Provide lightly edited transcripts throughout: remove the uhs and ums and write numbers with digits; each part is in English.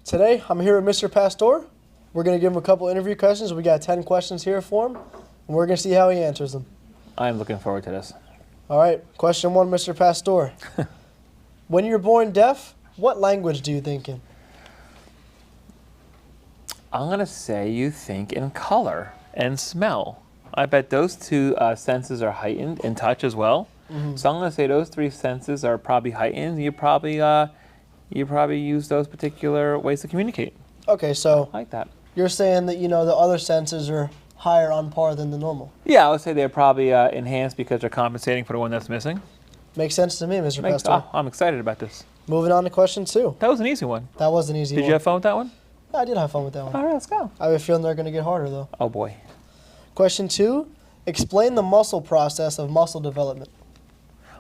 Today, I'm here with Mr. Pastore. We're going to give him a couple interview questions. We got 10 questions here for him, and we're going to see how he answers them. I'm looking forward to this. All right, question 1, Mr. Pastore. When you're born deaf, what language do you think in? I'm going to say you think in color and smell. I bet those two senses are heightened, and touch as well. Mm-hmm. So I'm going to say those three senses are probably heightened. You probably use those particular ways to communicate. Okay, so I like that. you're saying that, the other senses are higher on par than the normal. Yeah, I would say they're probably enhanced because they're compensating for the one that's missing. Makes sense to me, Mr. Pastore. I'm excited about this. Moving on to question 2. That was an easy one. That was an easy Did one. you have fun with that one? I did have fun with that one. All right, let's go. I have a feeling they're going to get harder, though. Oh, boy. Question 2. Explain the muscle process of muscle development.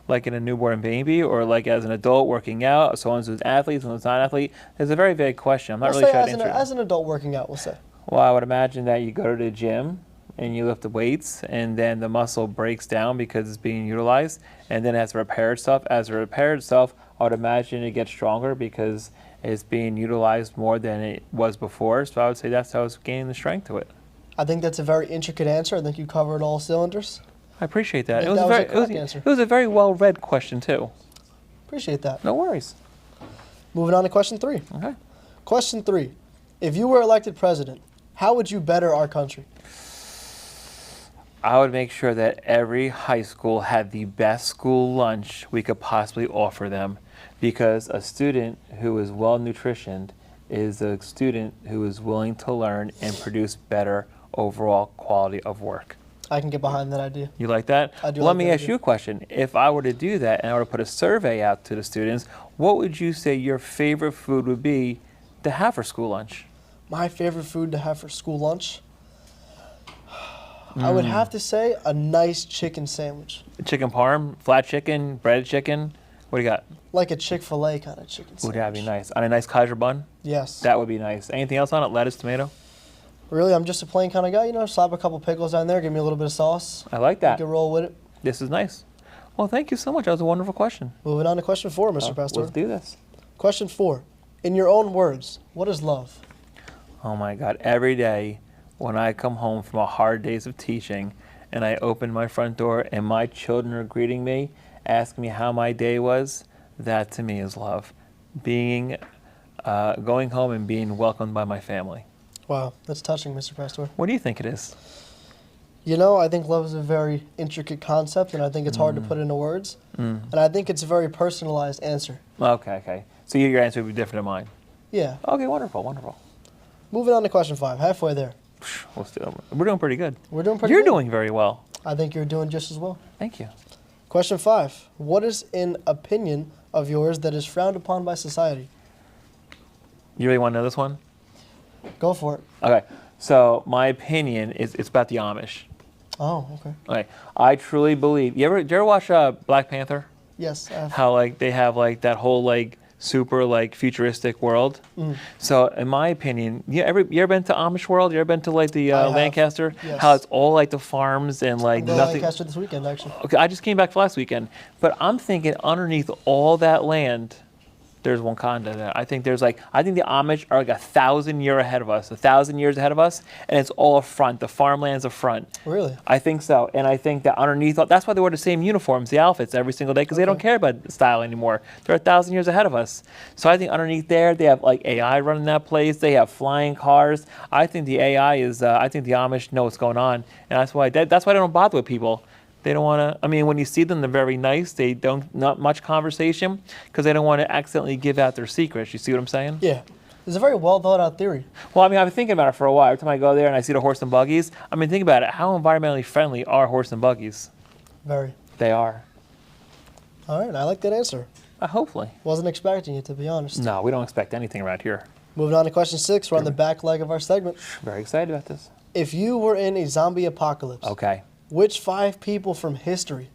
Like in a newborn baby, or like as an adult working out, someone who's an athlete, someone who's not an athlete? It's a very vague question. I'm not We'll really say sure how to answer it. as an adult working out, we'll say. Well, I would imagine that you go to the gym and you lift the weights, and then the muscle breaks down because it's being utilized, and then it has to repair itself. As it repairs itself, I would imagine it gets stronger because it's being utilized more than it was before. So I would say that's how it's gaining the strength to it. I think that's a very intricate answer. I think you covered all cylinders. I appreciate that. I think that was a correct answer. It was a very well-read question, too. Appreciate that. No worries. Moving on to question 3. Okay. Question 3. If you were elected president, how would you better our country? I would make sure that every high school had the best school lunch we could possibly offer them, because a student who is well nutritioned is a student who is willing to learn and produce better overall quality of work. I can get behind that idea. You like that? I do. Let like me that ask idea. you a question. If I were to do that and I were to put a survey out to the students, what would you say your favorite food would be to have for school lunch? My favorite food to have for school lunch? I would have to say a nice chicken sandwich. Chicken parm, flat chicken, breaded chicken. What do you got? Like a Chick-fil-A kind of chicken sandwich. Would that be nice? On a nice kaiser bun? Yes. That would be nice. Anything else on it? Lettuce, tomato? Really, I'm just a plain kind of guy. Slap a couple pickles down there, give me a little bit of sauce. I like You that. can roll with it. This is nice. Well, thank you so much. That was a wonderful question. Moving on to question 4, Mr. Pastore. Let's do this. Question 4. In your own words, what is love? Oh my God. Every day when I come home from a hard days of teaching and I open my front door and my children are greeting me, asking me how my day was, that to me is love. Going home and being welcomed by my family. Wow, that's touching, Mr. Pastore. What do you think it is? I think love is a very intricate concept, and I think it's hard to put into words. And I think it's a very personalized answer. Okay. So your answer would be different than mine. Yeah. Okay, wonderful. Moving on to question 5, halfway there. We're doing pretty good. We're doing pretty You're good. doing very well. I think you're doing just as well. Thank you. Question 5. What is an opinion of yours that is frowned upon by society? You really want to know this one? Go for it. Okay. So my opinion is it's about the Amish. Oh, okay. Okay. I truly believe. Did you ever watch Black Panther? Yes, I have. How they have that whole super futuristic world. So in my opinion, you ever been to Amish world? You ever been to the I have. Lancaster? Yes. How it's all the farms and I'm going to nothing. Lancaster this weekend, actually. Okay, I just came back last weekend, but I'm thinking underneath all that land, there's Wakanda there. I think the Amish are 1,000 years ahead of us, 1,000 years ahead of us, and it's all a front. The farmland's a front. Really? I think so, and I think that underneath, that's why they wear the same uniforms, the outfits every single day, because they don't care about style anymore. They're 1,000 years ahead of us. So I think underneath there, they have AI running that place. They have flying cars. I think the AI is. I think the Amish know what's going on, and that's why they don't bother with people. They don't want to. I mean, when you see them, they're very nice. They don't not much conversation because they don't want to accidentally give out their secrets. You see what I'm saying? Yeah. It's a very well thought out theory. Well, I mean, I've been thinking about it for a while. Every time I go there and I see the horse and buggies, I mean, think about it. How environmentally friendly are horse and buggies? Very. They are. All right, I like that answer. Hopefully. Wasn't expecting it, to be honest. No, we don't expect anything around here. Moving on to question 6. We're on the back leg of our segment. Very excited about this. If you were in a zombie apocalypse, Okay. which 5 people from history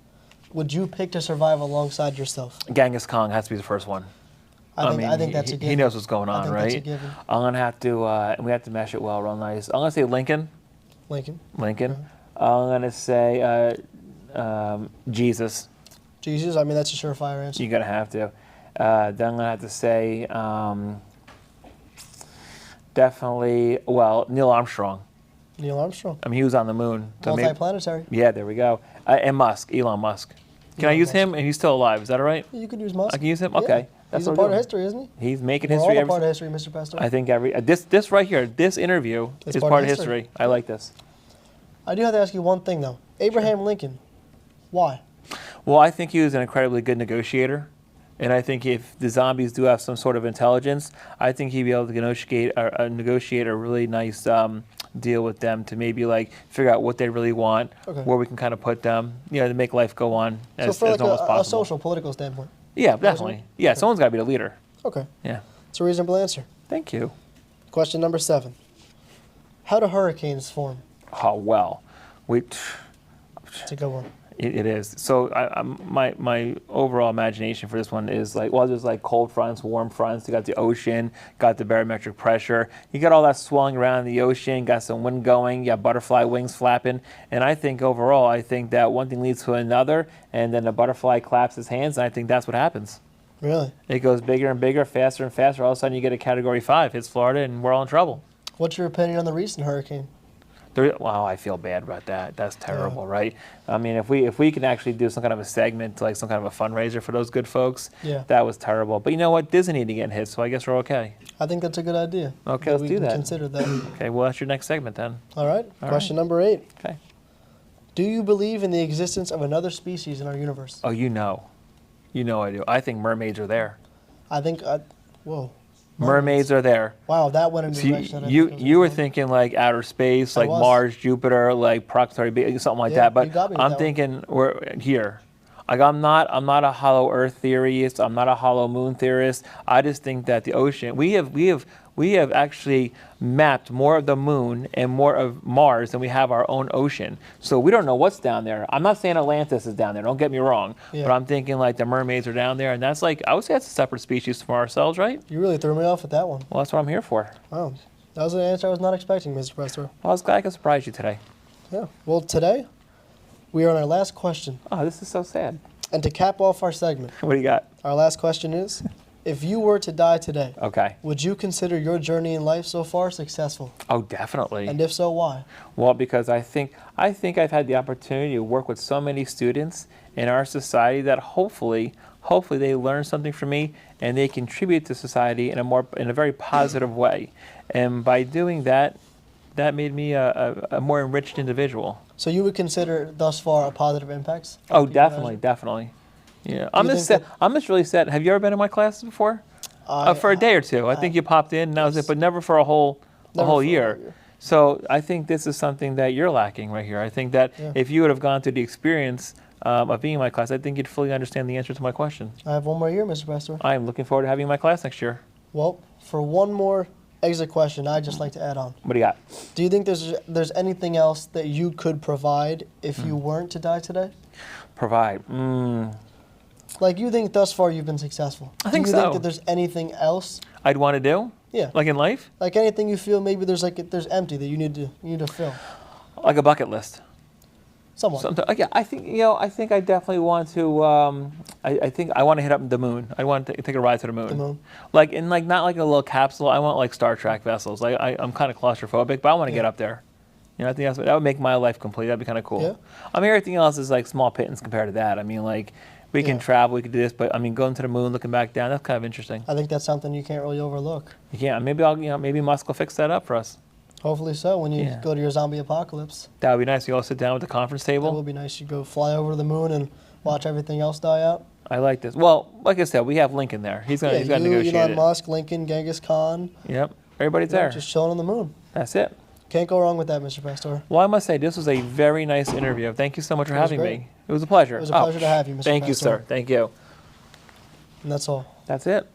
would you pick to survive alongside yourself? Genghis Khan has to be the first one. I think that's a given. He knows what's going I on, think right? that's a given. I'm going to have to, we have to mesh it well, real nice. I'm going to say Lincoln. Lincoln. I'm going to say Jesus. Jesus, I mean, that's a surefire answer. You're going to have to. Then I'm going to have to say, Definitely. Well, Neil Armstrong. Neil Armstrong. I mean, he was on the moon. So maybe, Multiplanetary. yeah, there we go. And Musk, Elon Musk. Can I Elon use Musk. him? And he's still alive. Is that all right? You could use Musk. I can use him? Yeah. Okay. He's what a we're part of doing. history, isn't he? He's making We're history. all a part of history, Mr. Pastore. I think this right here, this interview It's is part part of of history. I like this. I do have to ask you one thing, though. Abraham Lincoln, why? Well, I think he was an incredibly good negotiator. And I think if the zombies do have some sort of intelligence, I think he'd be able to negotiate a really nice deal with them to maybe like figure out what they really want, where we can kind of put them, to make life go on as So for like normal as a possible. social, political standpoint. Yeah, definitely. Yeah, Okay. someone's got to be the leader. Okay. Yeah. It's a reasonable answer. Thank you. Question number 7. How do hurricanes form? Oh, well. It's a good one. It is. So my overall imagination for this one is like, well, there's like cold fronts, warm fronts. You got the ocean, got the barometric pressure. You got all that swelling around in the ocean, got some wind going, you got butterfly wings flapping. And I think overall, that one thing leads to another, and then the butterfly claps its hands, and I think that's what happens. Really? It goes bigger and bigger, faster and faster. All of a sudden, you get a Category 5, hits Florida, and we're all in trouble. What's your opinion on the recent hurricane? Wow, I feel bad about that. That's terrible, right? I mean, if we can actually do some kind of a segment, like some kind of a fundraiser for those good folks, that was terrible. But you know what? Disney didn't get hit, so I guess we're okay. I think that's a good idea. Okay, let's do that. Consider that. Okay, well, that's your next segment then. All right. Question number 8. Okay. Do you believe in the existence of another species in our universe? Oh, you know I do. I think mermaids are there. I think, whoa. Mermaids are there. Wow, that went in the So direction. that I you think you were was thinking like outer space, like was. Mars, Jupiter, like Proximity B, something like Yeah, that. But you got me with I'm that one. thinking we're here. Like I'm not a hollow Earth theorist. I'm not a hollow moon theorist. I just think that the ocean. We have actually mapped more of the moon and more of Mars than we have our own ocean. So we don't know what's down there. I'm not saying Atlantis is down there. Don't get me wrong. Yeah. But I'm thinking like the mermaids are down there, and that's like I would say that's a separate species from ourselves, right? You really threw me off with that one. Well, that's what I'm here for. Wow. That was an answer I was not expecting, Mr. Pastore. Well, I was glad I could surprise you today. Yeah. Well, today, we are on our last question. Oh, this is so sad. And to cap off our segment, What do you got? our last question is, if you were to die today, Okay. would you consider your journey in life so far successful? Oh, definitely. And if so, why? Well, because I think I've had the opportunity to work with so many students in our society that hopefully they learn something from me and they contribute to society in a very positive way. And by doing that, that made me a more enriched individual. So you would consider thus far a positive impact? Oh, definitely. Yeah, I'm just really sad. Have you ever been in my classes before? For a day or two. I think you popped in, and that was it, but never for a whole year. So I think this is something that you're lacking right here. I think that if you would have gone through the experience of being in my class, I think you'd fully understand the answer to my question. I have one more year, Mr. Pastore. I am looking forward to having you in my class next year. Well, for one more exit question, I'd just like to add on. What do you got? Do you think there's anything else that you could provide if you weren't to die today? Provide. Like you think thus far you've been successful. I think Do you so. think that there's anything else? I'd want to do? Yeah. Like in life? Like anything you feel maybe there's empty that you need to fill. Like a bucket list. Somewhat. Yeah, I think I definitely want to. I think I want to hit up the moon. I want to take a ride to the moon. The moon. Like not like a little capsule. I want like Star Trek vessels. Like I'm kind of claustrophobic, but I want to get up there. I think that would make my life complete. That'd be kind of cool. Yeah. I mean, everything else is like small pittance compared to that. I mean, like we can travel, we can do this, but I mean, going to the moon, looking back down, that's kind of interesting. I think that's something you can't really overlook. Yeah, maybe maybe Musk will fix that up for us. Hopefully so. When you go to your zombie apocalypse, That would be nice. You all sit down with the conference table. that will be nice. You go fly over to the moon and watch everything else die out. I like this. Well, like I said, we have Lincoln there. He's gonna negotiate Elon it. Musk, Lincoln, Genghis Khan. Yep, everybody's there. Just chilling on the moon. That's it. Can't go wrong with that, Mr. Pastore. Well, I must say, this was a very nice interview. Thank you so much for having great. me. It was a pleasure. It was a pleasure to have you, Mr. Thank you, Pastore. sir. Thank you. And that's all. That's it.